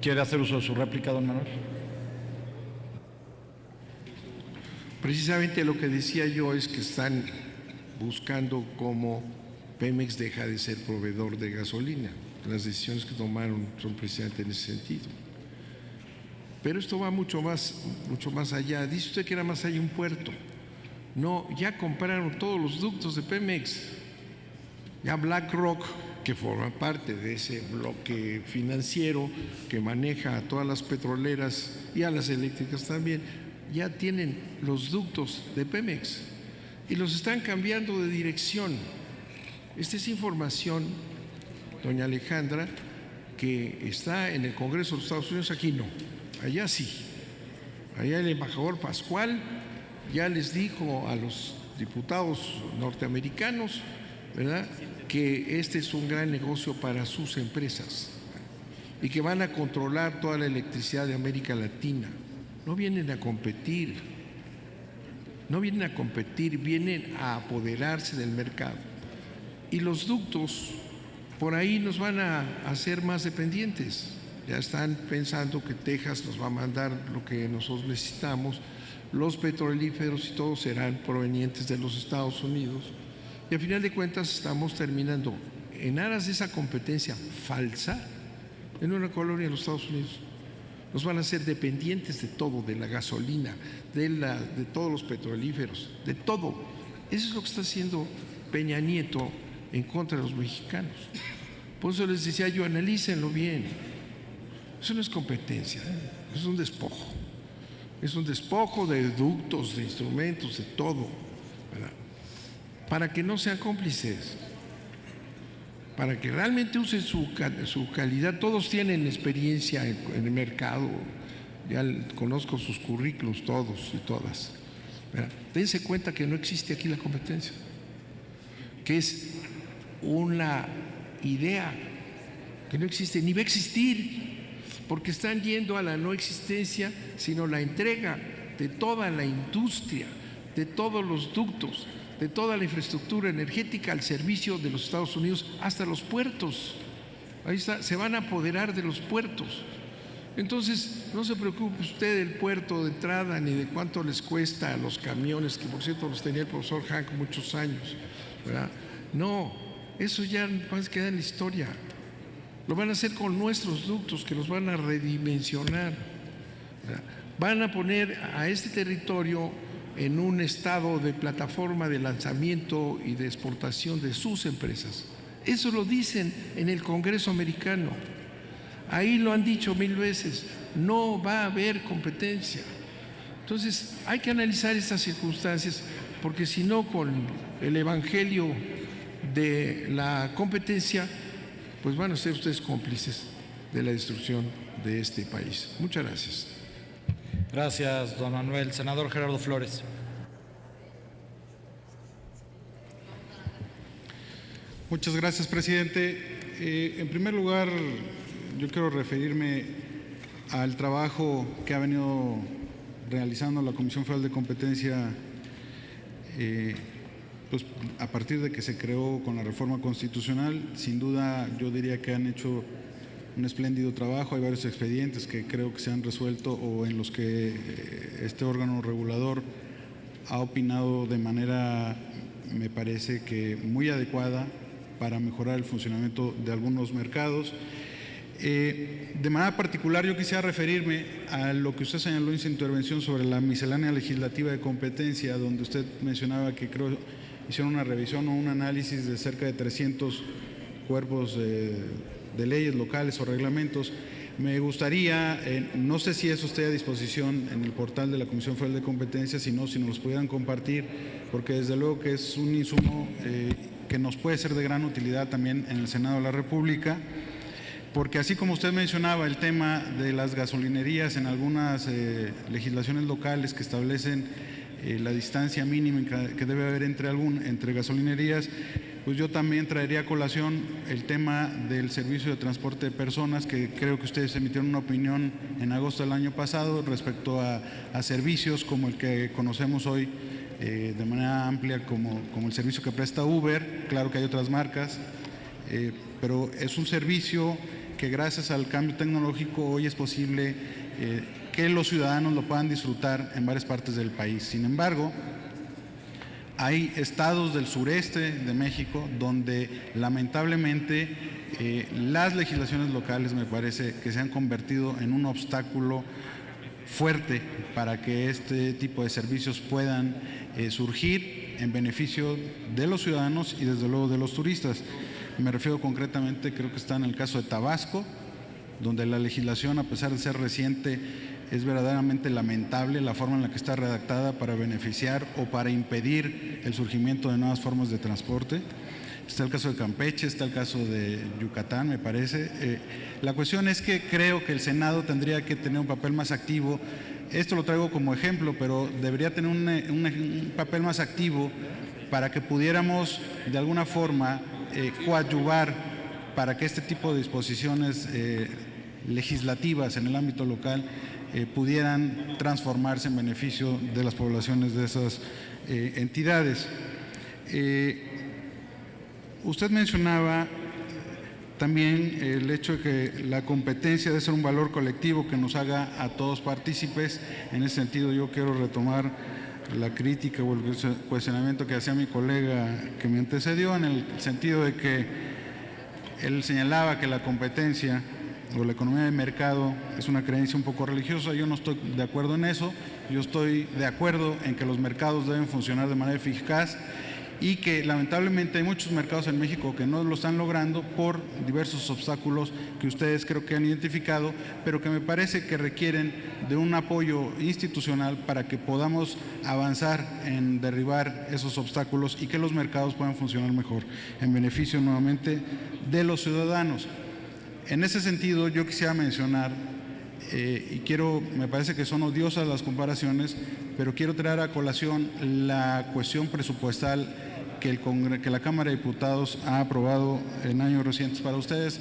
¿Quiere hacer uso de su réplica, don Manuel? Precisamente lo que decía yo es que están buscando cómo Pemex deja de ser proveedor de gasolina. Las decisiones que tomaron son precisamente en ese sentido. Pero esto va mucho más allá. Dice usted que era más allá un puerto. No, ya compraron todos los ductos de Pemex. Ya BlackRock, que forma parte de ese bloque financiero que maneja a todas las petroleras y a las eléctricas también, ya tienen los ductos de Pemex y los están cambiando de dirección. Esta es información, doña Alejandra, que está en el Congreso de los Estados Unidos, aquí no, allá sí. Allá el embajador Pascual ya les dijo a los diputados norteamericanos, ¿verdad?, que este es un gran negocio para sus empresas y que van a controlar toda la electricidad de América Latina. No vienen a competir, vienen a apoderarse del mercado. Y los ductos por ahí nos van a hacer más dependientes. Ya están pensando que Texas nos va a mandar lo que nosotros necesitamos, los petrolíferos y todos serán provenientes de los Estados Unidos. Y al final de cuentas estamos terminando, en aras de esa competencia falsa, en una colonia de los Estados Unidos. Nos van a hacer dependientes de todo, de la gasolina, de todos los petrolíferos, de todo. Eso es lo que está haciendo Peña Nieto en contra de los mexicanos. Por eso les decía yo, analícenlo bien. Eso no es competencia, es un despojo. Es un despojo de ductos, de instrumentos, de todo, ¿verdad?, para que no sean cómplices, para que realmente usen su calidad. Todos tienen experiencia en el mercado, ya conozco sus currículos todos y todas, ¿verdad? Dense cuenta que no existe aquí la competencia, que es una idea que no existe ni va a existir, porque están yendo a la no existencia, sino la entrega de toda la industria, de todos los ductos, de toda la infraestructura energética al servicio de los Estados Unidos, hasta los puertos. Ahí está, se van a apoderar de los puertos. Entonces, no se preocupe usted del puerto de entrada ni de cuánto les cuesta a los camiones, que por cierto los tenía el profesor Hank muchos años, ¿verdad? No, eso ya va a quedar en la historia. Lo van a hacer con nuestros ductos, que los van a redimensionar, ¿verdad? Van a poner a este territorio en un estado de plataforma de lanzamiento y de exportación de sus empresas. Eso lo dicen en el Congreso americano. Ahí lo han dicho 1000 veces. No va a haber competencia. Entonces, hay que analizar estas circunstancias, porque si no, con el evangelio de la competencia, pues van a ser ustedes cómplices de la destrucción de este país. Muchas gracias. Gracias, don Manuel. Senador Gerardo Flores. Muchas gracias, presidente. En primer lugar, yo quiero referirme al trabajo que ha venido realizando la Comisión Federal de Competencia, pues a partir de que se creó con la reforma constitucional. Sin duda, yo diría que han hecho un espléndido trabajo. Hay varios expedientes que creo que se han resuelto o en los que este órgano regulador ha opinado de manera, me parece que muy adecuada, para mejorar el funcionamiento de algunos mercados. De manera particular, yo quisiera referirme a lo que usted señaló en su intervención sobre la miscelánea legislativa de competencia, donde usted mencionaba que creo hicieron una revisión o un análisis de cerca de 300 cuerpos de leyes locales o reglamentos. Me gustaría, no sé si eso esté a disposición en el portal de la Comisión Federal de Competencia, si nos los pudieran compartir, porque desde luego que es un insumo que nos puede ser de gran utilidad también en el Senado de la República, porque así como usted mencionaba el tema de las gasolinerías en algunas legislaciones locales que establecen la distancia mínima que debe haber entre gasolinerías, pues yo también traería a colación el tema del servicio de transporte de personas, que creo que ustedes emitieron una opinión en agosto del año pasado respecto a servicios como el que conocemos hoy de manera amplia como el servicio que presta Uber. Claro que hay otras marcas, pero es un servicio que gracias al cambio tecnológico hoy es posible que los ciudadanos lo puedan disfrutar en varias partes del país. Sin embargo, hay estados del sureste de México donde lamentablemente las legislaciones locales me parece que se han convertido en un obstáculo fuerte para que este tipo de servicios puedan surgir en beneficio de los ciudadanos y desde luego de los turistas. Me refiero concretamente, creo que está en el caso de Tabasco, donde la legislación, a pesar de ser reciente, es verdaderamente lamentable la forma en la que está redactada para beneficiar o para impedir el surgimiento de nuevas formas de transporte. Está el caso de Campeche, está el caso de Yucatán, me parece. La cuestión es que creo que el Senado tendría que tener un papel más activo. Esto lo traigo como ejemplo, pero debería tener un papel más activo para que pudiéramos de alguna forma coadyuvar para que este tipo de disposiciones legislativas en el ámbito local pudieran transformarse en beneficio de las poblaciones de esas entidades. Usted mencionaba también el hecho de que la competencia debe ser un valor colectivo que nos haga a todos partícipes. En ese sentido, yo quiero retomar la crítica o el cuestionamiento que hacía mi colega que me antecedió, en el sentido de que él señalaba que la competencia o la economía de mercado es una creencia un poco religiosa. Yo no estoy de acuerdo en eso. Yo estoy de acuerdo en que los mercados deben funcionar de manera eficaz y que lamentablemente hay muchos mercados en México que no lo están logrando por diversos obstáculos que ustedes creo que han identificado, pero que me parece que requieren de un apoyo institucional para que podamos avanzar en derribar esos obstáculos y que los mercados puedan funcionar mejor en beneficio nuevamente de los ciudadanos. En ese sentido, yo quisiera mencionar, me parece que son odiosas las comparaciones, pero quiero traer a colación la cuestión presupuestal que la Cámara de Diputados ha aprobado en años recientes para ustedes.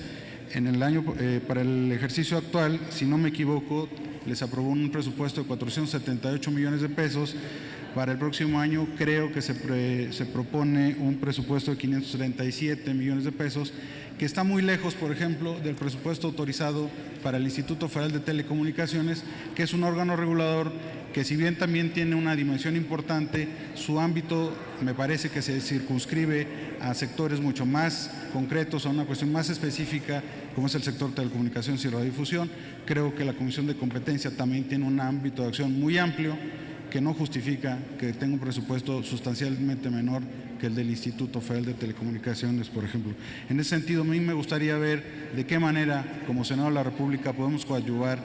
Para el ejercicio actual, si no me equivoco, les aprobó un presupuesto de 478 millones de pesos. Para el próximo año creo que se propone un presupuesto de 537 millones de pesos, que está muy lejos, por ejemplo, del presupuesto autorizado para el Instituto Federal de Telecomunicaciones, que es un órgano regulador que, si bien también tiene una dimensión importante, su ámbito me parece que se circunscribe a sectores mucho más concretos, a una cuestión más específica, como es el sector de telecomunicaciones y radiodifusión. Creo que la Comisión de Competencia también tiene un ámbito de acción muy amplio, que no justifica que tenga un presupuesto sustancialmente menor que el del Instituto Federal de Telecomunicaciones, por ejemplo. En ese sentido, a mí me gustaría ver de qué manera, como Senado de la República, podemos coadyuvar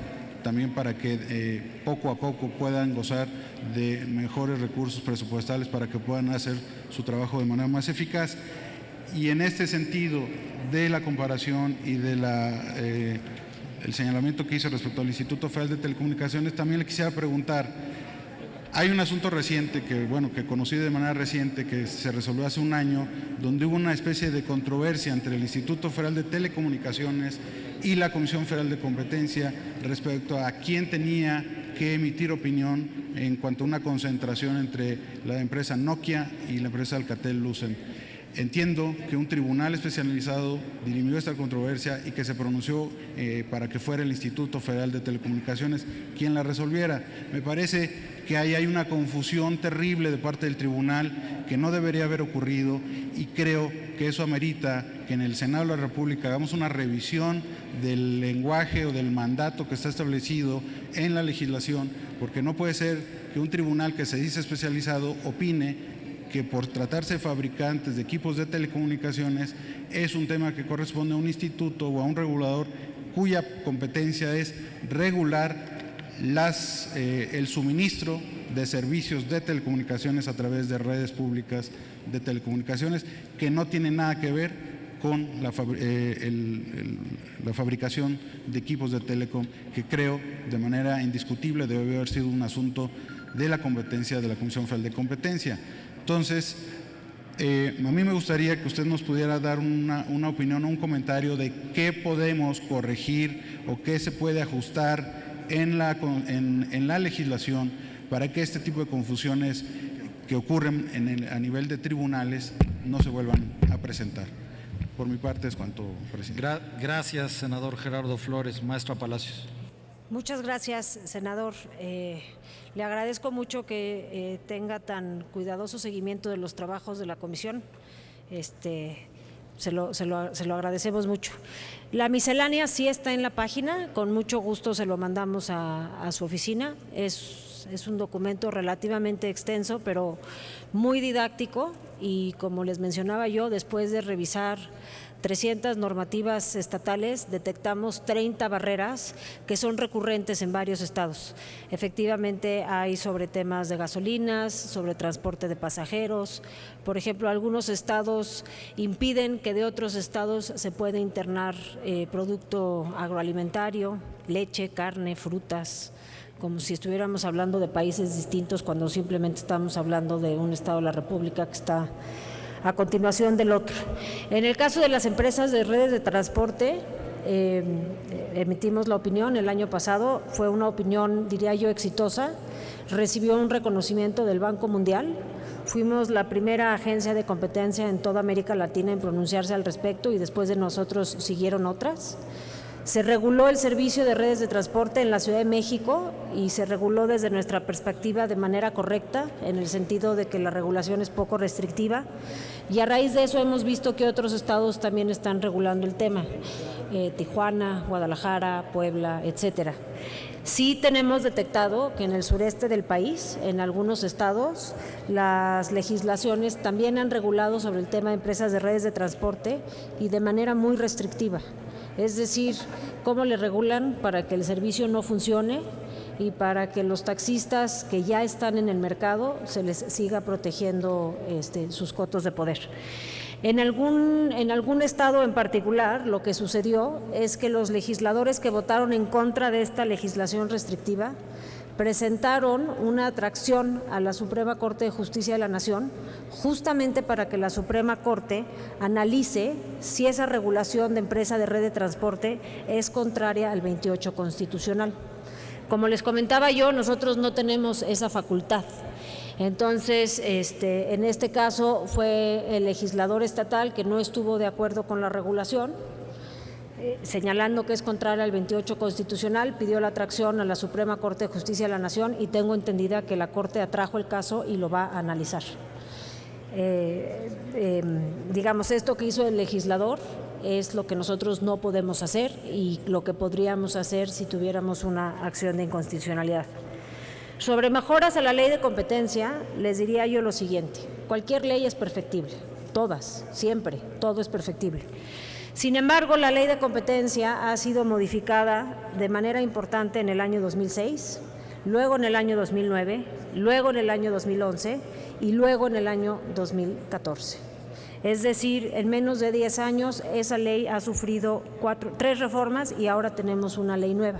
también para que poco a poco puedan gozar de mejores recursos presupuestales para que puedan hacer su trabajo de manera más eficaz. Y en este sentido de la comparación y de el señalamiento que hice respecto al Instituto Federal de Telecomunicaciones, también le quisiera preguntar. Hay un asunto reciente que conocí de manera reciente, que se resolvió hace un año, donde hubo una especie de controversia entre el Instituto Federal de Telecomunicaciones y la Comisión Federal de Competencia respecto a quién tenía que emitir opinión en cuanto a una concentración entre la empresa Nokia y la empresa Alcatel-Lucent. Entiendo que un tribunal especializado dirimió esta controversia y que se pronunció para que fuera el Instituto Federal de Telecomunicaciones quien la resolviera. Me parece que ahí hay una confusión terrible de parte del tribunal que no debería haber ocurrido, y creo que eso amerita que en el Senado de la República hagamos una revisión del lenguaje o del mandato que está establecido en la legislación, porque no puede ser que un tribunal que se dice especializado opine que por tratarse de fabricantes de equipos de telecomunicaciones es un tema que corresponde a un instituto o a un regulador cuya competencia es regular el suministro de servicios de telecomunicaciones a través de redes públicas de telecomunicaciones, que no tiene nada que ver con la fabricación de equipos de telecom, que creo de manera indiscutible debe haber sido un asunto de la competencia de la Comisión Federal de Competencia. Entonces, a mí me gustaría que usted nos pudiera dar una opinión o un comentario de qué podemos corregir o qué se puede ajustar en la legislación para que este tipo de confusiones que ocurren a nivel de tribunales no se vuelvan a presentar. Por mi parte es cuanto, presidente. Gracias, senador Gerardo Flores. Maestra Palacios. Muchas gracias, senador. Le agradezco mucho que tenga tan cuidadoso seguimiento de los trabajos de la comisión. Se lo agradecemos mucho. La miscelánea sí está en la página, con mucho gusto se lo mandamos a su oficina. Es un documento relativamente extenso, pero muy didáctico y, como les mencionaba yo, después de revisar 300 normativas estatales, detectamos 30 barreras que son recurrentes en varios estados. Efectivamente, hay sobre temas de gasolinas, sobre transporte de pasajeros. Por ejemplo, algunos estados impiden que de otros estados se pueda internar producto agroalimentario, leche, carne, frutas, como si estuviéramos hablando de países distintos cuando simplemente estamos hablando de un estado de la República que está a continuación del otro. En el caso de las empresas de redes de transporte, emitimos la opinión el año pasado, fue una opinión, diría yo, exitosa, recibió un reconocimiento del Banco Mundial, fuimos la primera agencia de competencia en toda América Latina en pronunciarse al respecto y después de nosotros siguieron otras. Se reguló el servicio de redes de transporte en la Ciudad de México y se reguló desde nuestra perspectiva de manera correcta, en el sentido de que la regulación es poco restrictiva, y a raíz de eso hemos visto que otros estados también están regulando el tema, Tijuana, Guadalajara, Puebla, etcétera. Sí tenemos detectado que en el sureste del país, en algunos estados, las legislaciones también han regulado sobre el tema de empresas de redes de transporte y de manera muy restrictiva. Es decir, cómo le regulan para que el servicio no funcione y para que los taxistas que ya están en el mercado se les siga protegiendo sus cotos de poder. En algún estado en particular, lo que sucedió es que los legisladores que votaron en contra de esta legislación restrictiva presentaron una atracción a la Suprema Corte de Justicia de la Nación, justamente para que la Suprema Corte analice si esa regulación de empresa de red de transporte es contraria al 28 constitucional. Como les comentaba yo, nosotros no tenemos esa facultad. Entonces, en este caso fue el legislador estatal que no estuvo de acuerdo con la regulación, señalando que es contraria al 28 constitucional, pidió la atracción a la Suprema Corte de Justicia de la Nación y tengo entendida que la Corte atrajo el caso y lo va a analizar. Digamos, esto que hizo el legislador es lo que nosotros no podemos hacer y lo que podríamos hacer si tuviéramos una acción de inconstitucionalidad. Sobre mejoras a la ley de competencia, les diría yo lo siguiente: cualquier ley es perfectible, todas, siempre, todo es perfectible. Sin embargo, la ley de competencia ha sido modificada de manera importante en el año 2006, luego en el año 2009, luego en el año 2011 y luego en el año 2014. Es decir, en menos de 10 años esa ley ha sufrido 3 reformas y ahora tenemos una ley nueva.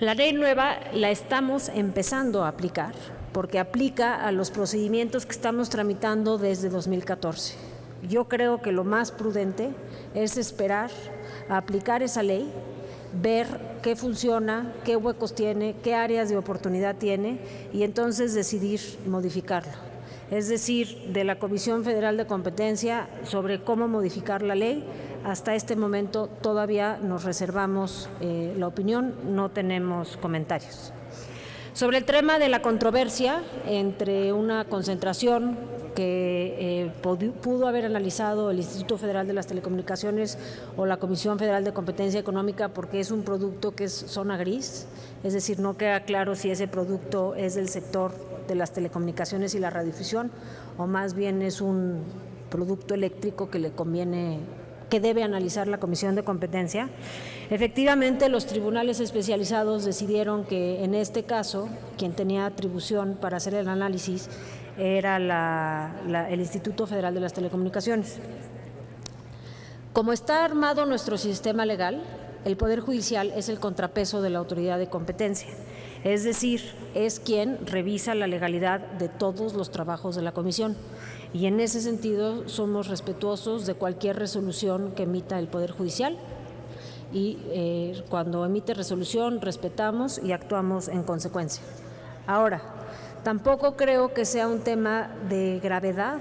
La ley nueva la estamos empezando a aplicar porque aplica a los procedimientos que estamos tramitando desde 2014. Yo creo que lo más prudente es esperar a aplicar esa ley, ver qué funciona, qué huecos tiene, qué áreas de oportunidad tiene y entonces decidir modificarlo. Es decir, de la Comisión Federal de Competencia sobre cómo modificar la ley, hasta este momento todavía nos reservamos la opinión, no tenemos comentarios. Sobre el tema de la controversia entre una concentración que pudo haber analizado el Instituto Federal de las Telecomunicaciones o la Comisión Federal de Competencia Económica, porque es un producto que es zona gris, es decir, no queda claro si ese producto es del sector de las telecomunicaciones y la radiodifusión o más bien es un producto eléctrico que le conviene, que debe analizar la Comisión de Competencia. Efectivamente, los tribunales especializados decidieron que en este caso quien tenía atribución para hacer el análisis era el Instituto Federal de las Telecomunicaciones. Como está armado nuestro sistema legal, el Poder Judicial es el contrapeso de la autoridad de competencia, es decir, es quien revisa la legalidad de todos los trabajos de la Comisión. Y en ese sentido somos respetuosos de cualquier resolución que emita el Poder Judicial y cuando emite resolución respetamos y actuamos en consecuencia. Ahora, tampoco creo que sea un tema de gravedad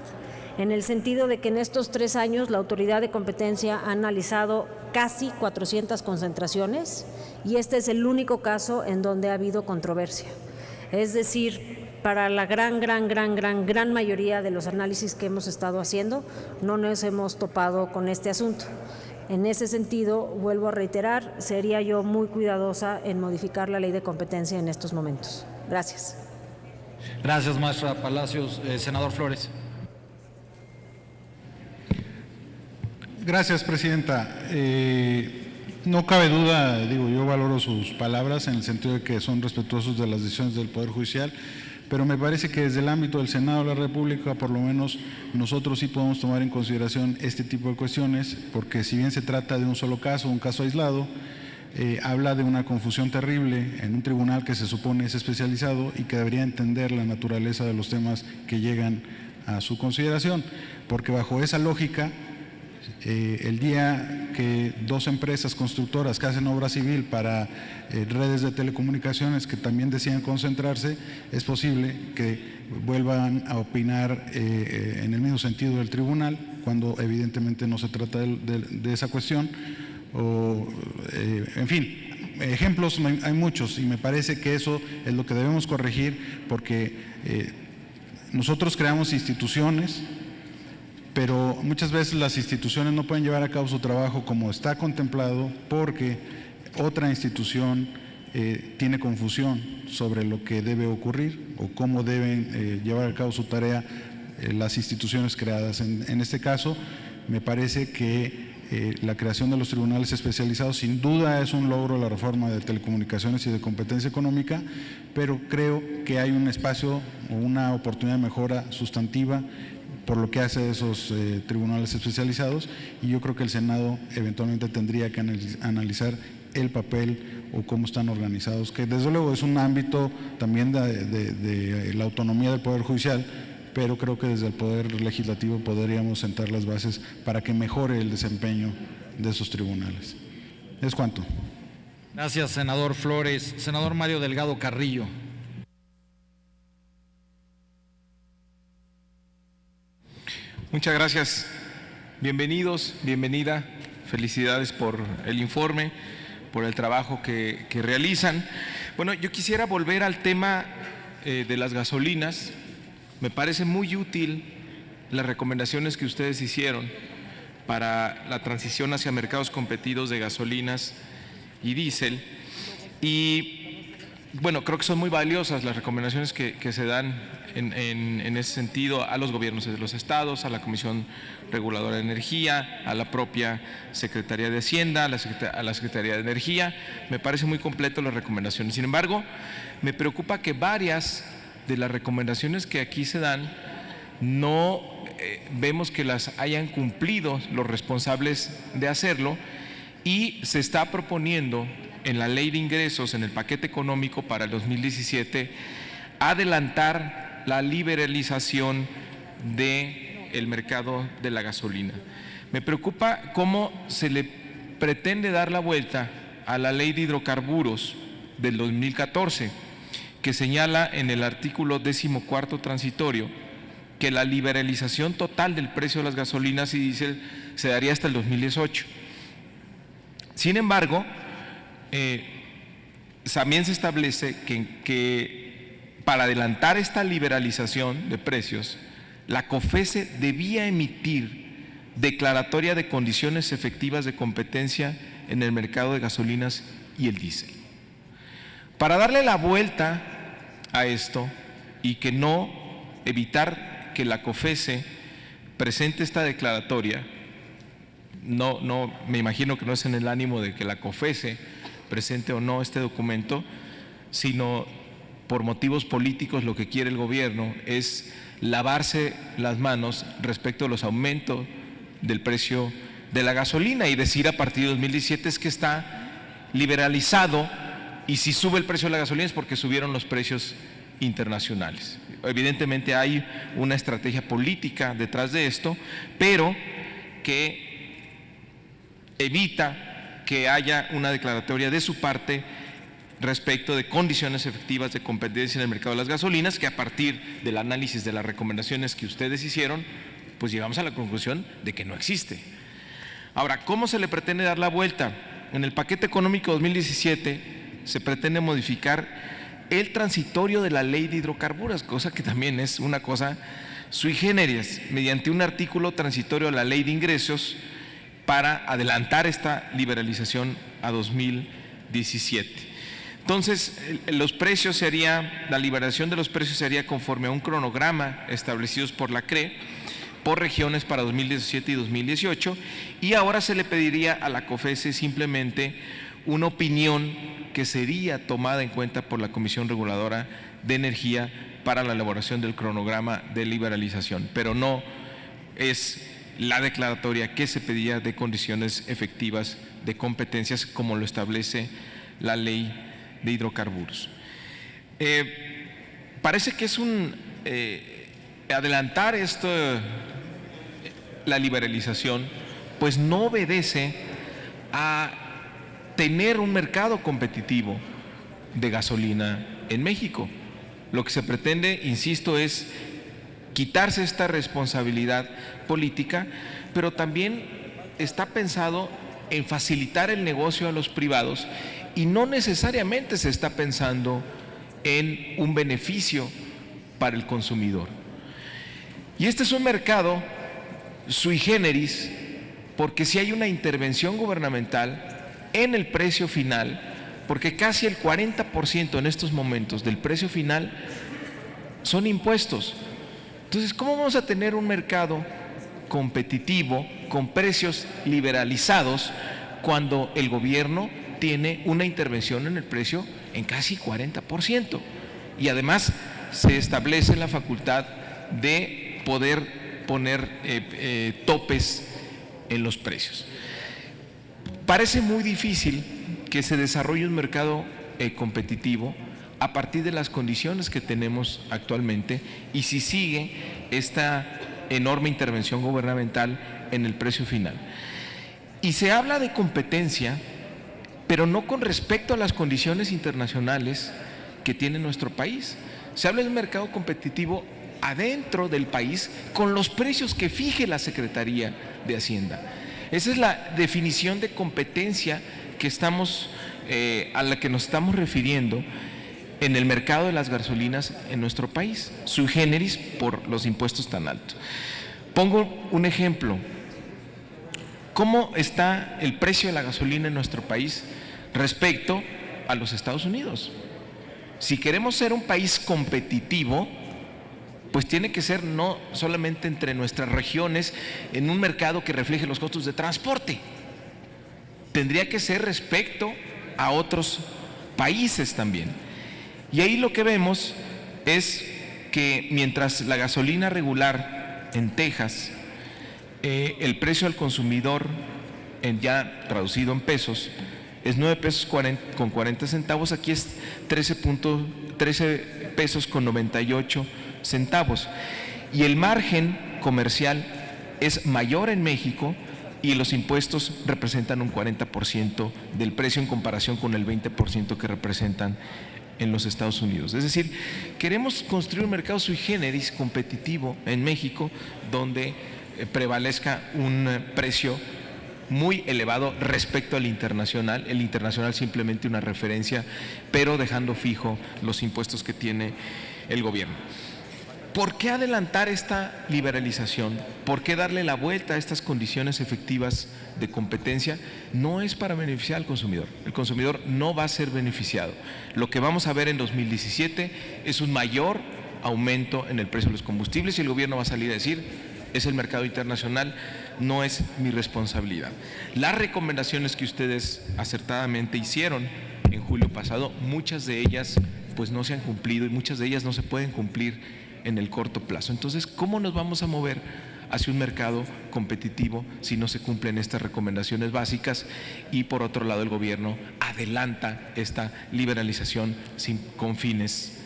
en el sentido de que en estos 3 años la Autoridad de Competencia ha analizado casi 400 concentraciones y este es el único caso en donde ha habido controversia. Es decir, para la gran mayoría de los análisis que hemos estado haciendo, no nos hemos topado con este asunto. En ese sentido, vuelvo a reiterar, sería yo muy cuidadosa en modificar la ley de competencia en estos momentos. Gracias. Gracias, maestra Palacios. Senador Flores. Gracias, presidenta. No cabe duda, yo valoro sus palabras en el sentido de que son respetuosos de las decisiones del Poder Judicial, pero me parece que desde el ámbito del Senado de la República, por lo menos nosotros sí podemos tomar en consideración este tipo de cuestiones, porque si bien se trata de un solo caso, un caso aislado, habla de una confusión terrible en un tribunal que se supone es especializado y que debería entender la naturaleza de los temas que llegan a su consideración, porque bajo esa lógica, el día que 2 empresas constructoras que hacen obra civil para redes de telecomunicaciones que también deciden concentrarse, es posible que vuelvan a opinar en el mismo sentido del tribunal, cuando evidentemente no se trata de esa cuestión. En fin, ejemplos hay muchos y me parece que eso es lo que debemos corregir, porque nosotros creamos instituciones, pero muchas veces las instituciones no pueden llevar a cabo su trabajo como está contemplado porque otra institución tiene confusión sobre lo que debe ocurrir o cómo deben llevar a cabo su tarea las instituciones creadas. En este caso, me parece que la creación de los tribunales especializados sin duda es un logro de la reforma de telecomunicaciones y de competencia económica, pero creo que hay un espacio o una oportunidad de mejora sustantiva por lo que hace esos tribunales especializados, y yo creo que el Senado eventualmente tendría que analizar el papel o cómo están organizados, que desde luego es un ámbito también de la autonomía del Poder Judicial, pero creo que desde el Poder Legislativo podríamos sentar las bases para que mejore el desempeño de esos tribunales. Es cuanto. Gracias, senador Flores. Senador Mario Delgado Carrillo. Muchas gracias. Bienvenidos, bienvenida. Felicidades por el informe, por el trabajo que realizan. Bueno, yo quisiera volver al tema de las gasolinas. Me parece muy útil las recomendaciones que ustedes hicieron para la transición hacia mercados competidos de gasolinas y diésel. Y bueno, creo que son muy valiosas las recomendaciones que se dan en ese sentido a los gobiernos de los estados, a la Comisión Reguladora de Energía, a la propia Secretaría de Hacienda, a la Secretaría de Energía. Me parece muy completo las recomendaciones. Sin embargo, me preocupa que varias de las recomendaciones que aquí se dan no vemos que las hayan cumplido los responsables de hacerlo, y se está proponiendo en la Ley de Ingresos, en el paquete económico para el 2017, adelantar la liberalización del mercado de la gasolina. Me preocupa cómo se le pretende dar la vuelta a la Ley de Hidrocarburos del 2014, que señala en el artículo 14º transitorio que la liberalización total del precio de las gasolinas y diésel se daría hasta el 2018. Sin embargo, también se establece que para adelantar esta liberalización de precios, la COFECE debía emitir declaratoria de condiciones efectivas de competencia en el mercado de gasolinas y el diésel. Para darle la vuelta a esto y que no evitar que la COFECE presente esta declaratoria, no me imagino que no es en el ánimo de que la COFECE presente o no este documento, sino por motivos políticos. Lo que quiere el gobierno es lavarse las manos respecto a los aumentos del precio de la gasolina y decir a partir de 2017 es que está liberalizado, y si sube el precio de la gasolina es porque subieron los precios internacionales. Evidentemente hay una estrategia política detrás de esto, pero que evita que haya una declaratoria de su parte respecto de condiciones efectivas de competencia en el mercado de las gasolinas, que a partir del análisis de las recomendaciones que ustedes hicieron pues llegamos a la conclusión de que no existe. Ahora, ¿cómo se le pretende dar la vuelta? En el paquete económico 2017 se pretende modificar el transitorio de la ley de hidrocarburos, cosa que también es una cosa sui generis, mediante un artículo transitorio a la ley de ingresos para adelantar esta liberalización a 2017. Entonces, los precios la liberación de los precios se haría conforme a un cronograma establecidos por la CRE, por regiones para 2017 y 2018, y ahora se le pediría a la COFECE simplemente una opinión que sería tomada en cuenta por la Comisión Reguladora de Energía para la elaboración del cronograma de liberalización, pero no es la declaratoria que se pedía de condiciones efectivas de competencias como lo establece la ley de hidrocarburos. Parece que es adelantar la liberalización, pues no obedece a tener un mercado competitivo de gasolina en México. Lo que se pretende, insisto, es quitarse esta responsabilidad política, pero también está pensado en facilitar el negocio a los privados y no necesariamente se está pensando en un beneficio para el consumidor. Y este es un mercado sui generis, porque si hay una intervención gubernamental en el precio final, porque casi el 40% en estos momentos del precio final son impuestos. Entonces, ¿cómo vamos a tener un mercado competitivo con precios liberalizados cuando el gobierno tiene una intervención en el precio en casi 40%? Y además se establece la facultad de poder poner topes en los precios. Parece muy difícil que se desarrolle un mercado competitivo a partir de las condiciones que tenemos actualmente y si sigue esta enorme intervención gubernamental en el precio final. Y se habla de competencia, pero no con respecto a las condiciones internacionales que tiene nuestro país. Se habla de un mercado competitivo adentro del país con los precios que fije la Secretaría de Hacienda. Esa es la definición de competencia que a la que nos estamos refiriendo en el mercado de las gasolinas en nuestro país, sui generis por los impuestos tan altos. Pongo un ejemplo. ¿Cómo está el precio de la gasolina en nuestro país respecto a los Estados Unidos? Si queremos ser un país competitivo, pues tiene que ser no solamente entre nuestras regiones en un mercado que refleje los costos de transporte, tendría que ser respecto a otros países también. Y ahí lo que vemos es que mientras la gasolina regular en Texas, el precio al consumidor, ya traducido en pesos, es 9 pesos con 40 centavos, aquí es 13 pesos con 98 centavos. Y el margen comercial es mayor en México y los impuestos representan un 40% del precio en comparación con el 20% que representan en los Estados Unidos. Es decir, queremos construir un mercado sui generis competitivo en México donde prevalezca un precio muy elevado respecto al internacional, el internacional simplemente una referencia, pero dejando fijo los impuestos que tiene el gobierno. ¿Por qué adelantar esta liberalización? ¿Por qué darle la vuelta a estas condiciones efectivas de competencia? No es para beneficiar al consumidor. El consumidor no va a ser beneficiado. Lo que vamos a ver en 2017 es un mayor aumento en el precio de los combustibles y el gobierno va a salir a decir: es el mercado internacional, no es mi responsabilidad. Las recomendaciones que ustedes acertadamente hicieron en julio pasado, muchas de ellas pues no se han cumplido y muchas de ellas no se pueden cumplir en el corto plazo. Entonces, ¿cómo nos vamos a mover hacia un mercado competitivo si no se cumplen estas recomendaciones básicas? Y por otro lado, el gobierno adelanta esta liberalización con fines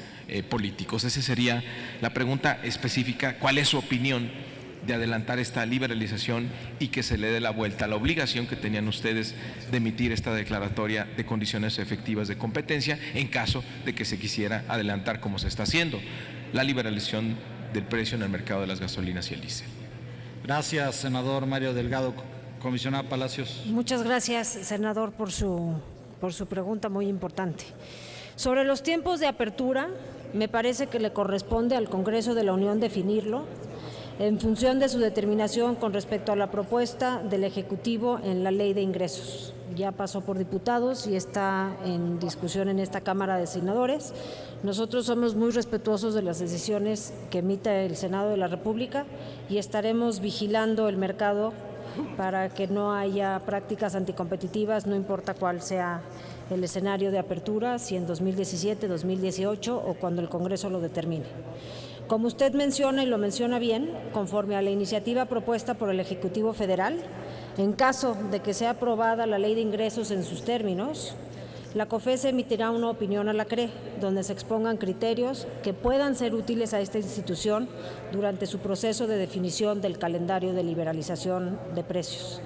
políticos. Esa sería la pregunta específica. ¿Cuál es su opinión de adelantar esta liberalización y que se le dé la vuelta a la obligación que tenían ustedes de emitir esta declaratoria de condiciones efectivas de competencia en caso de que se quisiera adelantar, como se está haciendo, la liberalización del precio en el mercado de las gasolinas y el diésel? Gracias, senador Mario Delgado. Comisionada Palacios. Muchas gracias, senador, por su pregunta muy importante. Sobre los tiempos de apertura, me parece que le corresponde al Congreso de la Unión definirlo en función de su determinación con respecto a la propuesta del Ejecutivo en la Ley de Ingresos. Ya pasó por diputados y está en discusión en esta Cámara de Senadores. Nosotros somos muy respetuosos de las decisiones que emita el Senado de la República y estaremos vigilando el mercado para que no haya prácticas anticompetitivas, no importa cuál sea el escenario de apertura, si en 2017, 2018 o cuando el Congreso lo determine. Como usted menciona y lo menciona bien, conforme a la iniciativa propuesta por el Ejecutivo Federal, en caso de que sea aprobada la Ley de Ingresos en sus términos, la COFESE emitirá una opinión a la CRE, donde se expongan criterios que puedan ser útiles a esta institución durante su proceso de definición del calendario de liberalización de precios.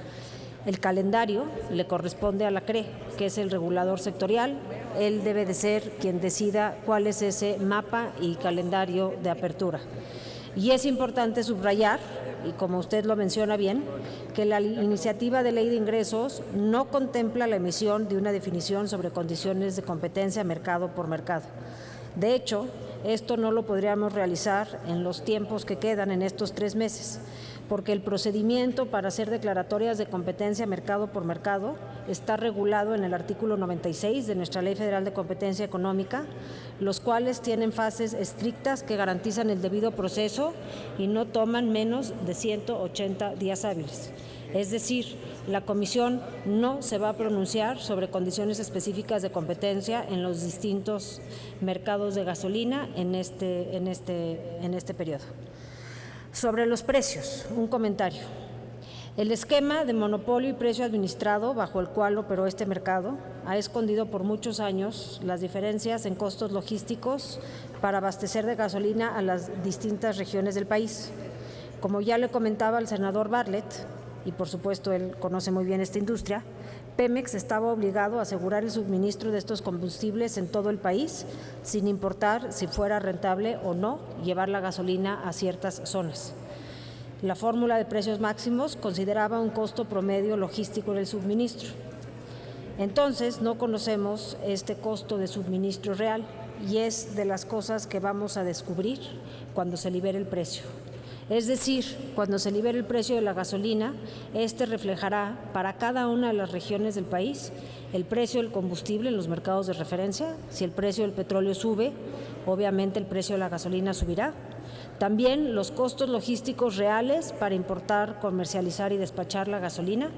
El calendario le corresponde a la CRE, que es el regulador sectorial. Él debe de ser quien decida cuál es ese mapa y calendario de apertura. Y es importante subrayar, y como usted lo menciona bien, que la iniciativa de ley de ingresos no contempla la emisión de una definición sobre condiciones de competencia mercado por mercado. De hecho, esto no lo podríamos realizar en los tiempos que quedan en estos 3 meses, porque el procedimiento para hacer declaratorias de competencia mercado por mercado está regulado en el artículo 96 de nuestra Ley Federal de Competencia Económica, los cuales tienen fases estrictas que garantizan el debido proceso y no toman menos de 180 días hábiles. Es decir, la Comisión no se va a pronunciar sobre condiciones específicas de competencia en los distintos mercados de gasolina en este periodo. Sobre los precios, un comentario. El esquema de monopolio y precio administrado bajo el cual operó este mercado ha escondido por muchos años las diferencias en costos logísticos para abastecer de gasolina a las distintas regiones del país. Como ya le comentaba al senador Bartlett, y por supuesto él conoce muy bien esta industria, Pemex estaba obligado a asegurar el suministro de estos combustibles en todo el país, sin importar si fuera rentable o no llevar la gasolina a ciertas zonas. La fórmula de precios máximos consideraba un costo promedio logístico del suministro. Entonces, no conocemos este costo de suministro real y es de las cosas que vamos a descubrir cuando se libere el precio. Es decir, cuando se libere el precio de la gasolina, este reflejará para cada una de las regiones del país el precio del combustible en los mercados de referencia. Si el precio del petróleo sube, obviamente el precio de la gasolina subirá. También los costos logísticos reales para importar, comercializar y despachar la gasolina,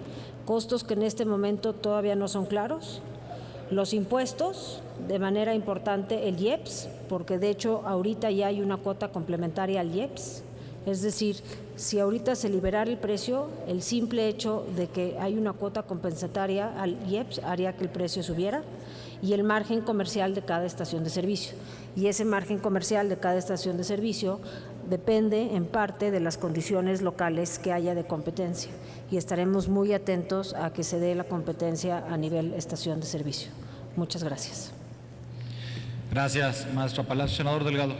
costos que en este momento todavía no son claros. Los impuestos, de manera importante el IEPS, porque de hecho ahorita ya hay una cuota complementaria al IEPS. Es decir, si ahorita se liberara el precio, el simple hecho de que hay una cuota compensatoria al IEPS haría que el precio subiera, y el margen comercial de cada estación de servicio. Y ese margen comercial de cada estación de servicio depende en parte de las condiciones locales que haya de competencia, y estaremos muy atentos a que se dé la competencia a nivel estación de servicio. Muchas gracias. Gracias, maestra Palacios. Senador Delgado.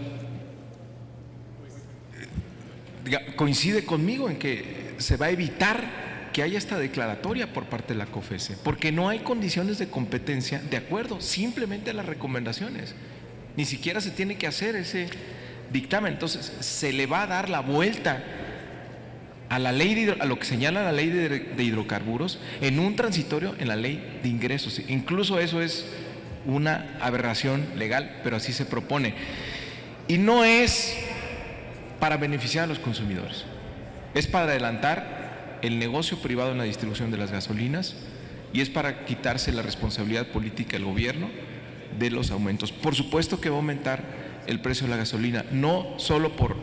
Coincide conmigo en que se va a evitar que haya esta declaratoria por parte de la COFESE, porque no hay condiciones de competencia de acuerdo simplemente a las recomendaciones. Ni siquiera se tiene que hacer ese dictamen. Entonces, se le va a dar la vuelta a la ley a lo que señala la ley de hidrocarburos en un transitorio en la ley de ingresos. Incluso eso es una aberración legal, pero así se propone. Y no es para beneficiar a los consumidores, es para adelantar el negocio privado en la distribución de las gasolinas y es para quitarse la responsabilidad política del gobierno de los aumentos. Por supuesto que va a aumentar el precio de la gasolina, no solo por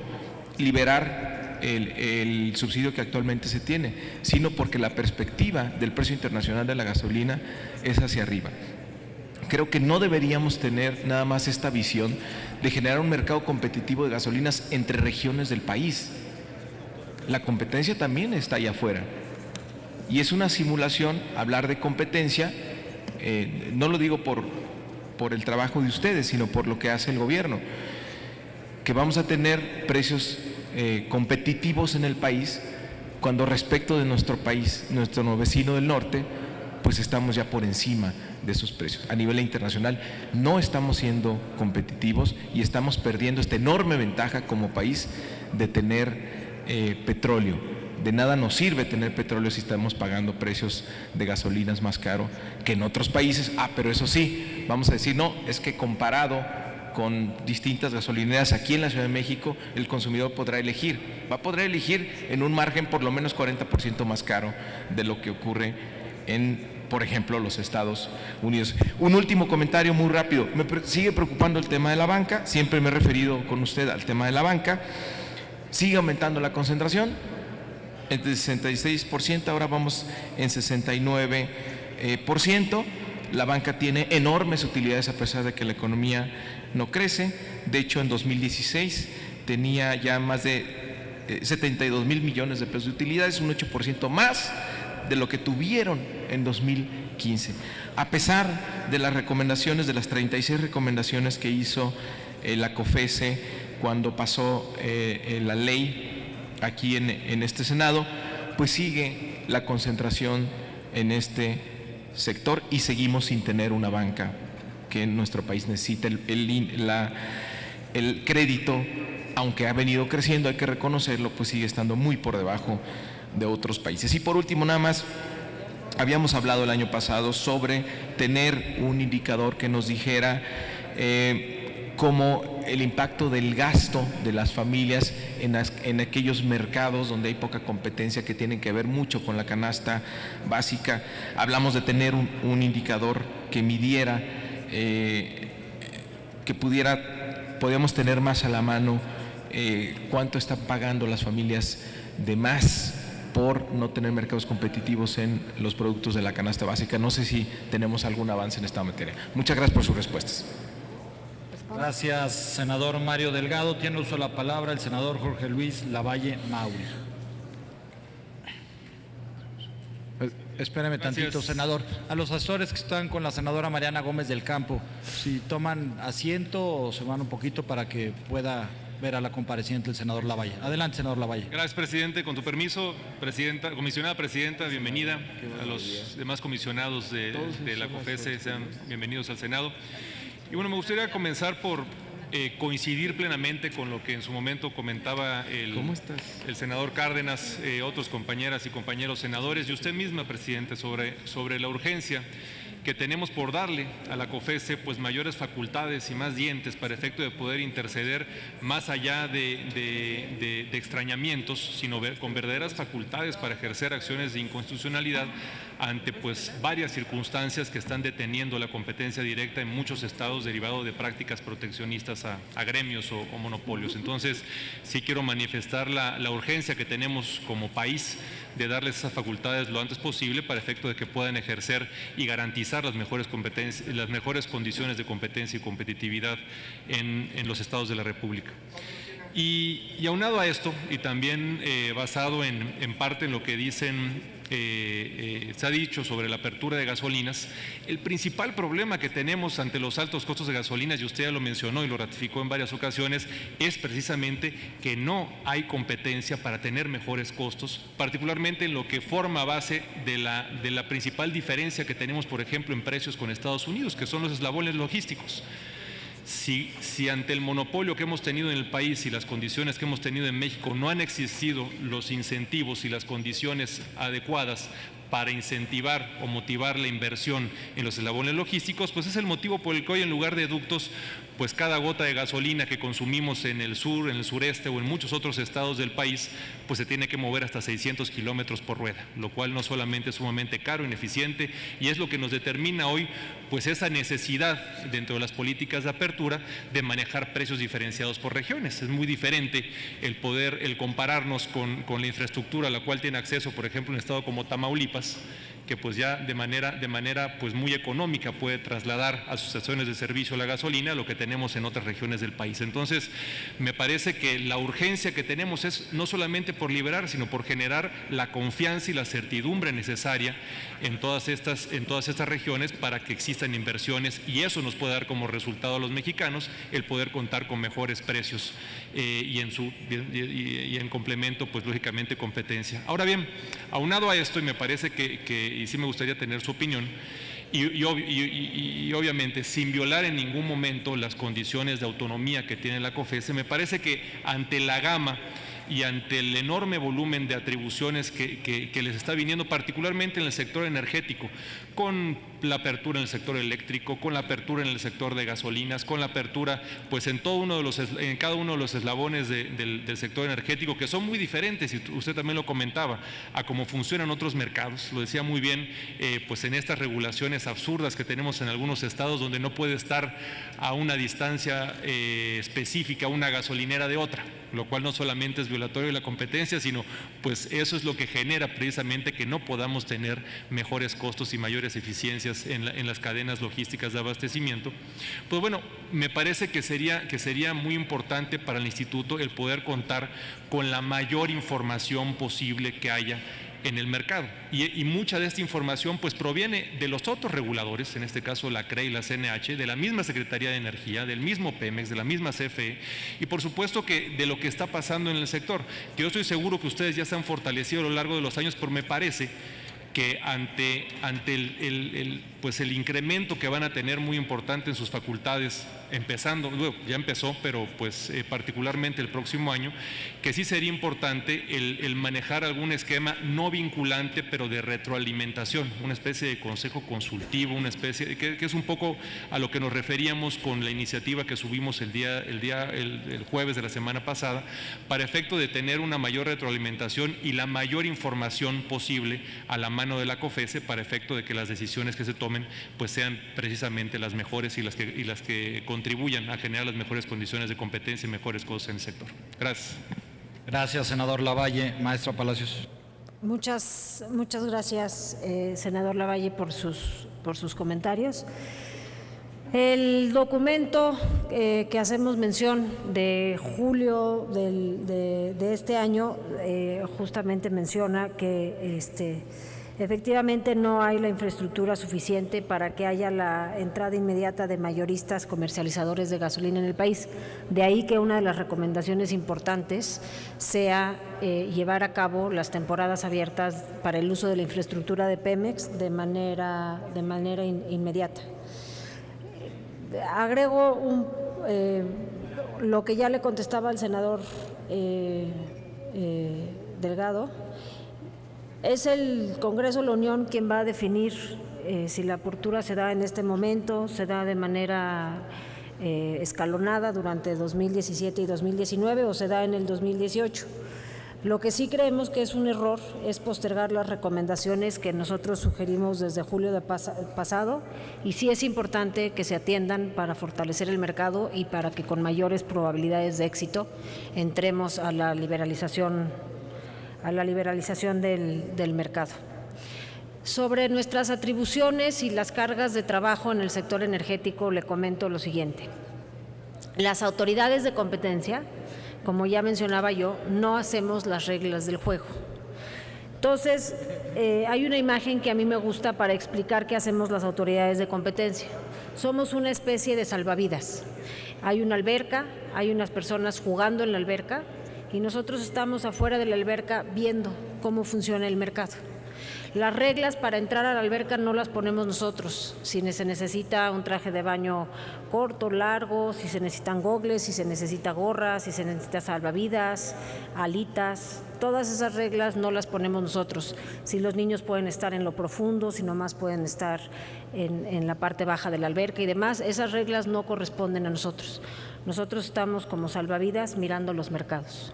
liberar el subsidio que actualmente se tiene, sino porque la perspectiva del precio internacional de la gasolina es hacia arriba. Creo que no deberíamos tener nada más esta visión de generar un mercado competitivo de gasolinas entre regiones del país. La competencia también está allá afuera. Y es una simulación hablar de competencia, no lo digo por el trabajo de ustedes, sino por lo que hace el gobierno, que vamos a tener precios competitivos en el país cuando respecto de nuestro país, nuestro vecino del norte, pues estamos ya por encima de esos precios. A nivel internacional no estamos siendo competitivos y estamos perdiendo esta enorme ventaja como país de tener petróleo. De nada nos sirve tener petróleo si estamos pagando precios de gasolinas más caro que en otros países. Pero eso sí, vamos a decir, no, es que comparado con distintas gasolineras aquí en la Ciudad de México, el consumidor podrá elegir, va a poder elegir en un margen por lo menos 40% más caro de lo que ocurre en, por ejemplo, los Estados Unidos. Un último comentario muy rápido. Me sigue preocupando el tema de la banca. Siempre me he referido con usted al tema de la banca. Sigue aumentando la concentración. Entre 66%, ahora vamos en 69%. La banca tiene enormes utilidades a pesar de que la economía no crece. De hecho, en 2016 tenía ya más de 72,000 millones de pesos de utilidades, un 8% más de lo que tuvieron en 2015. A pesar de las recomendaciones, de las 36 recomendaciones que hizo la COFESE cuando pasó la ley aquí en este Senado, pues sigue la concentración en este sector y seguimos sin tener una banca que en nuestro país necesita. El crédito, aunque ha venido creciendo, hay que reconocerlo, pues sigue estando muy por debajo de otros países. Y por último, nada más, habíamos hablado el año pasado sobre tener un indicador que nos dijera cómo el impacto del gasto de las familias en aquellos mercados donde hay poca competencia, que tienen que ver mucho con la canasta básica. Hablamos de tener un indicador que midiera, que podíamos tener más a la mano cuánto están pagando las familias de más por no tener mercados competitivos en los productos de la canasta básica. No sé si tenemos algún avance en esta materia. Muchas gracias por sus respuestas. Gracias, senador Mario Delgado. Tiene uso de la palabra el senador Jorge Luis Lavalle Mauri. Espéreme tantito, senador. A los asesores que están con la senadora Mariana Gómez del Campo, si toman asiento o se van un poquito para que pueda ver a la compareciente el senador Lavalle. Adelante, senador Lavalle. Gracias, presidente. Con tu permiso, comisionada presidenta, bienvenida. A los demás comisionados de la COFESE, sean bienvenidos al Senado. Y bueno, me gustaría comenzar por coincidir plenamente con lo que en su momento comentaba el senador Cárdenas, otros compañeras y compañeros senadores y usted misma, presidente, sobre la urgencia que tenemos por darle a la COFESE pues mayores facultades y más dientes para efecto de poder interceder más allá de extrañamientos, sino con verdaderas facultades para ejercer acciones de inconstitucionalidad ante pues varias circunstancias que están deteniendo la competencia directa en muchos estados derivado de prácticas proteccionistas a gremios o monopolios. Entonces sí quiero manifestar la urgencia que tenemos como país de darles esas facultades lo antes posible para efecto de que puedan ejercer y garantizar las mejores condiciones de competencia y competitividad en los estados de la República. Y aunado a esto, y también basado en parte en lo que se ha dicho sobre la apertura de gasolinas, el principal problema que tenemos ante los altos costos de gasolinas, y usted ya lo mencionó y lo ratificó en varias ocasiones, es precisamente que no hay competencia para tener mejores costos, particularmente en lo que forma base de la principal diferencia que tenemos, por ejemplo, en precios con Estados Unidos, que son los eslabones logísticos. Si ante el monopolio que hemos tenido en el país y las condiciones que hemos tenido en México no han existido los incentivos y las condiciones adecuadas para incentivar o motivar la inversión en los eslabones logísticos, pues es el motivo por el que hoy en lugar de ductos, pues cada gota de gasolina que consumimos en el sur, en el sureste o en muchos otros estados del país, pues se tiene que mover hasta 600 kilómetros por rueda, lo cual no solamente es sumamente caro, ineficiente, y es lo que nos determina hoy pues esa necesidad dentro de las políticas de apertura de manejar precios diferenciados por regiones. Es muy diferente el compararnos con la infraestructura a la cual tiene acceso, por ejemplo, un estado como Tamaulipas, que pues ya de manera pues muy económica puede trasladar a sus estaciones de servicio la gasolina, lo que tenemos en otras regiones del país. Entonces, me parece que la urgencia que tenemos es no solamente por liberar, sino por generar la confianza y la certidumbre necesaria en todas estas regiones para que existan inversiones, y eso nos puede dar como resultado a los mexicanos el poder contar con mejores precios y en complemento, pues lógicamente, competencia. Ahora bien, aunado a esto, y me parece y sí me gustaría tener su opinión, y obviamente sin violar en ningún momento las condiciones de autonomía que tiene la COFESE, me parece que ante la gama y ante el enorme volumen de atribuciones que les está viniendo, particularmente en el sector energético, con la apertura en el sector eléctrico, con la apertura en el sector de gasolinas, con la apertura pues en cada uno de los eslabones del sector energético, que son muy diferentes, y usted también lo comentaba, a cómo funcionan otros mercados. Lo decía muy bien, pues en estas regulaciones absurdas que tenemos en algunos estados, donde no puede estar a una distancia específica una gasolinera de otra, lo cual no solamente es violatorio de la competencia, sino pues eso es lo que genera precisamente que no podamos tener mejores costos y mayores eficiencias en las cadenas logísticas de abastecimiento. Pues bueno, me parece que sería muy importante para el instituto el poder contar con la mayor información posible que haya en el mercado, y mucha de esta información pues proviene de los otros reguladores, en este caso la CRE y la CNH, de la misma Secretaría de Energía, del mismo Pemex, de la misma CFE, y por supuesto que de lo que está pasando en el sector, que yo estoy seguro que ustedes ya se han fortalecido a lo largo de los años, pero me parece que ante el incremento que van a tener muy importante en sus facultades, empezando, bueno, ya empezó, pero pues particularmente el próximo año, que sí sería importante el manejar algún esquema no vinculante, pero de retroalimentación, una especie de consejo consultivo, una especie que es un poco a lo que nos referíamos con la iniciativa que subimos el jueves de la semana pasada, para efecto de tener una mayor retroalimentación y la mayor información posible a la mano de la COFESE, para efecto de que las decisiones que se tomen pues sean precisamente las mejores y las que contribuyan a generar las mejores condiciones de competencia y mejores cosas en el sector. Gracias. Gracias, senador Lavalle. Maestra Palacios. Muchas gracias, senador Lavalle, por sus comentarios. El documento que hacemos mención de julio de este año justamente menciona que efectivamente no hay la infraestructura suficiente para que haya la entrada inmediata de mayoristas comercializadores de gasolina en el país. De ahí que una de las recomendaciones importantes sea llevar a cabo las temporadas abiertas para el uso de la infraestructura de Pemex de manera inmediata. Agrego lo que ya le contestaba al senador Delgado. Es el Congreso de la Unión quien va a definir si la apertura se da en este momento, se da de manera escalonada durante 2017 y 2019 o se da en el 2018. Lo que sí creemos que es un error es postergar las recomendaciones que nosotros sugerimos desde julio pasado, y sí es importante que se atiendan para fortalecer el mercado y para que con mayores probabilidades de éxito entremos a la liberalización del mercado. Sobre nuestras atribuciones y las cargas de trabajo en el sector energético, le comento lo siguiente. Las autoridades de competencia, como ya mencionaba yo, no hacemos las reglas del juego. Entonces, hay una imagen que a mí me gusta para explicar qué hacemos las autoridades de competencia. Somos una especie de salvavidas. Hay una alberca, hay unas personas jugando en la alberca, y nosotros estamos afuera de la alberca viendo cómo funciona el mercado. Las reglas para entrar a la alberca no las ponemos nosotros, si se necesita un traje de baño corto, largo, si se necesitan gogles, si se necesita gorras, si se necesita salvavidas, alitas, todas esas reglas no las ponemos nosotros. Si los niños pueden estar en lo profundo, si nomás pueden estar en la parte baja de la alberca y demás, esas reglas no corresponden a nosotros. Nosotros estamos como salvavidas mirando los mercados.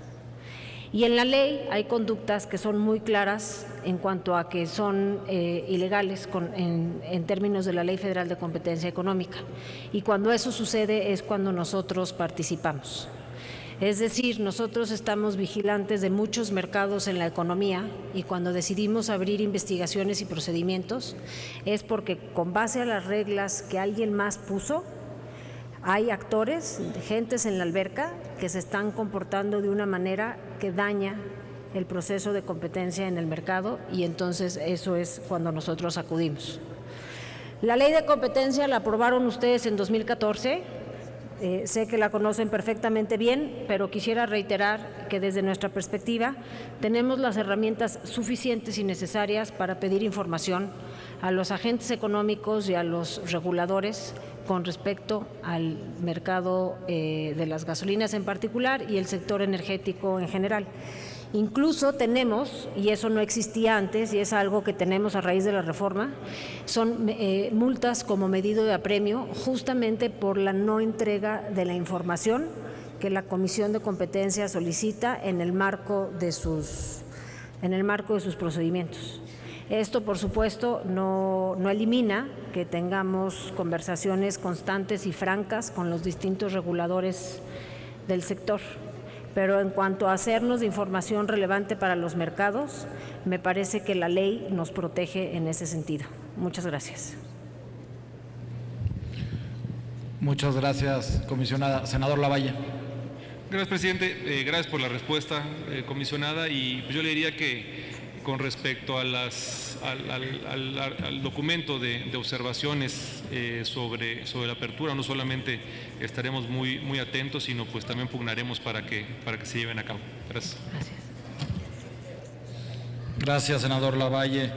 Y en la ley hay conductas que son muy claras en cuanto a que son ilegales en términos de la Ley Federal de Competencia Económica. Y cuando eso sucede es cuando nosotros participamos. Es decir, nosotros estamos vigilantes de muchos mercados en la economía y cuando decidimos abrir investigaciones y procedimientos es porque con base a las reglas que alguien más puso, hay actores, gentes en la alberca que se están comportando de una manera que daña el proceso de competencia en el mercado y entonces eso es cuando nosotros acudimos. La ley de competencia la aprobaron ustedes en 2014. Sé que la conocen perfectamente bien, pero quisiera reiterar que desde nuestra perspectiva tenemos las herramientas suficientes y necesarias para pedir información a los agentes económicos y a los reguladores con respecto al mercado de las gasolinas en particular y el sector energético en general. Incluso tenemos, y eso no existía antes y es algo que tenemos a raíz de la reforma, son multas como medido de apremio justamente por la no entrega de la información que la Comisión de Competencia solicita en el marco de sus procedimientos. Esto, por supuesto, no elimina que tengamos conversaciones constantes y francas con los distintos reguladores del sector. Pero en cuanto a hacernos de información relevante para los mercados, me parece que la ley nos protege en ese sentido. Muchas gracias. Muchas gracias, comisionada. Senador Lavalle. Gracias, presidente. Gracias por la respuesta, comisionada. Y pues yo le diría que con respecto a al documento de observaciones sobre la apertura, no solamente estaremos muy atentos, sino pues también pugnaremos para que se lleven a cabo. Gracias. Gracias, senador Lavalle.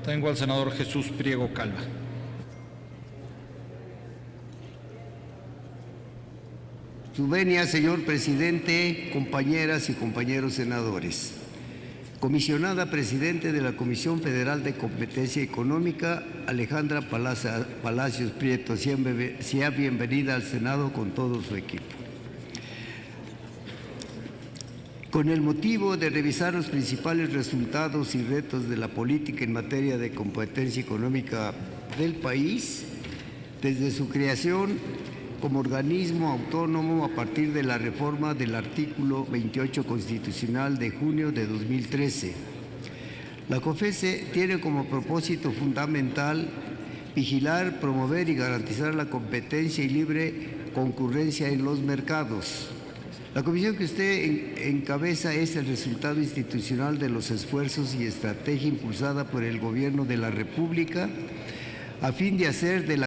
Tengo al senador Jesús Priego Calva. Su venia, señor presidente, compañeras y compañeros senadores. Comisionada presidente de la Comisión Federal de Competencia Económica, Alejandra Palacios Prieto, sea bienvenida al Senado con todo su equipo. Con el motivo de revisar los principales resultados y retos de la política en materia de competencia económica del país, desde su creación como organismo autónomo a partir de la reforma del artículo 28 constitucional de junio de 2013. La COFECE tiene como propósito fundamental vigilar, promover y garantizar la competencia y libre concurrencia en los mercados. La comisión que usted encabeza es el resultado institucional de los esfuerzos y estrategia impulsada por el Gobierno de la República a fin de hacer de la